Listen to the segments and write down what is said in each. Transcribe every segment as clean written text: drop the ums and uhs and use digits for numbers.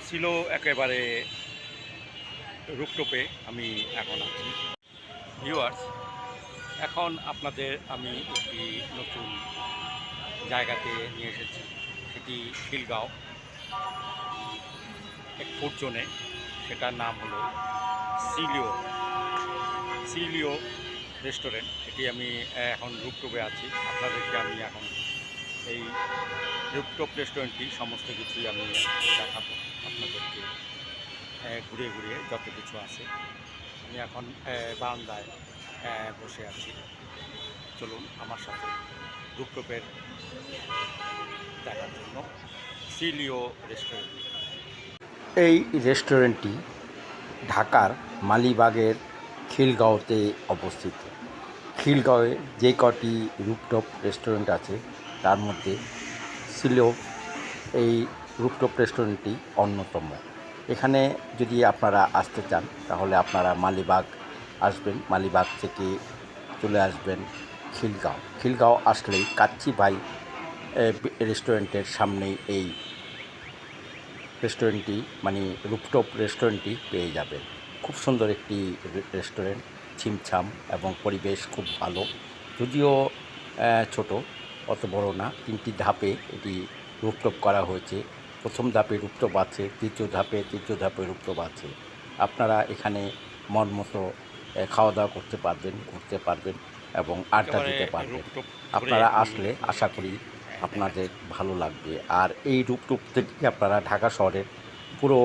ছিল একেবারে রুপটপে আমি এখন আছি। ভিউয়ার্স, এখন আপনাদের আমি একটি নতুন জায়গাতে নিয়ে এসেছি। সেটি খিলগাঁও এক ফুট জোনে। সেটার নাম হলো সিলিও সিলিও রেস্টুরেন্ট। এটি আমি এখন রুপটপে আছি। আপনাদেরকে আমি এখন এই রুপটপ রেস্টুরেন্টটি সমস্ত কিছুই আমি দেখাবো আপনাদেরকে, ঘুরিয়ে ঘুরিয়ে যত কিছু আছে। আমি এখন বারান্দায় বসে আছি। চলুন আমার সাথে রুপটপের দেখার জন্য সিলিও রেস্টুরেন্ট। এই রেস্টুরেন্টটি ঢাকার মালিবাগের খিলগাঁওতে অবস্থিত। খিলগাঁওয়ে যে কটি রুপটপ রেস্টুরেন্ট আছে তার মধ্যে সিলিও এই রুপটপ রেস্টুরেন্টটি অন্যতম। এখানে যদি আপনারা আসতে চান তাহলে আপনারা মালিবাগ আসবেন, মালিবাগ থেকে চলে আসবেন খিলগাঁও। খিলগাঁও আসলেই কাচ্চি ভাই রেস্টুরেন্টের সামনেই এই রেস্টুরেন্টটি মানে রুপটপ রেস্টুরেন্টটি পেয়ে যাবেন। খুব সুন্দর একটি রেস্টুরেন্ট, ছিমছাম এবং পরিবেশ খুব ভালো। যদিও ছোট, অত বড় না। 3টি ধাপে এটি রুপটপ করা হয়েছে। প্রথম ধাপে রুপটপ আছে, তৃতীয় ধাপে রুপটপ আছে। আপনারা এখানে মন মতো খাওয়া দাওয়া করতে পারবেন, ঘুরতে পারবেন এবং আড্ডা দিতে পারবেন। আপনারা আসলে আশা করি আপনাদের ভালো লাগবে। আর এই রুপটপ থেকে আপনারা ঢাকা শহরের পুরো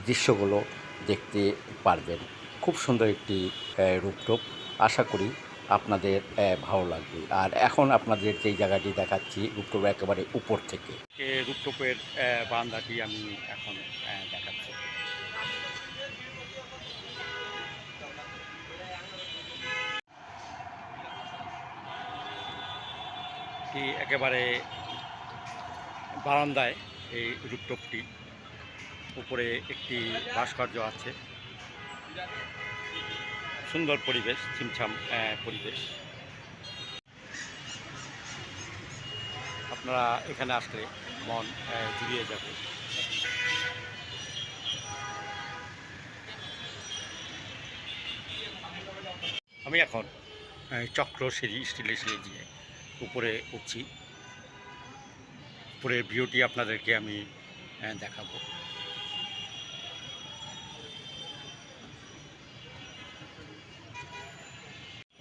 দৃশ্যগুলো দেখতে পারবেন। খুব সুন্দর একটি রুপটপ। আশা করি আপনাদের ভালো লাগবে। আর এখন আপনাদের যেই জায়গাটি দেখাচ্ছি রুপটপের একেবারে উপর থেকে, রুপটপের বারান্দাটি আমি এখন দেখাচ্ছি। একেবারে বারান্দায় এই রুপটপটি, উপরে একটি ভাস্কর্য আছে। সুন্দর পরিবেশ, ছিমছাম পরিবেশ। আপনারা এখানে আসলে মন জুড়িয়ে যাবে। আমি এখন চক্র সিঁড়ি, স্টিলের সিঁড়ি দিয়ে উপরে উঠছি। উপরের ভিউটি আপনাদেরকে আমি দেখাবো।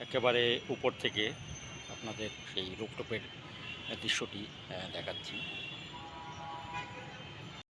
একেবারে উপর থেকে আপনাদের সেই রুপটপের দৃশ্যটি দেখাচ্ছি।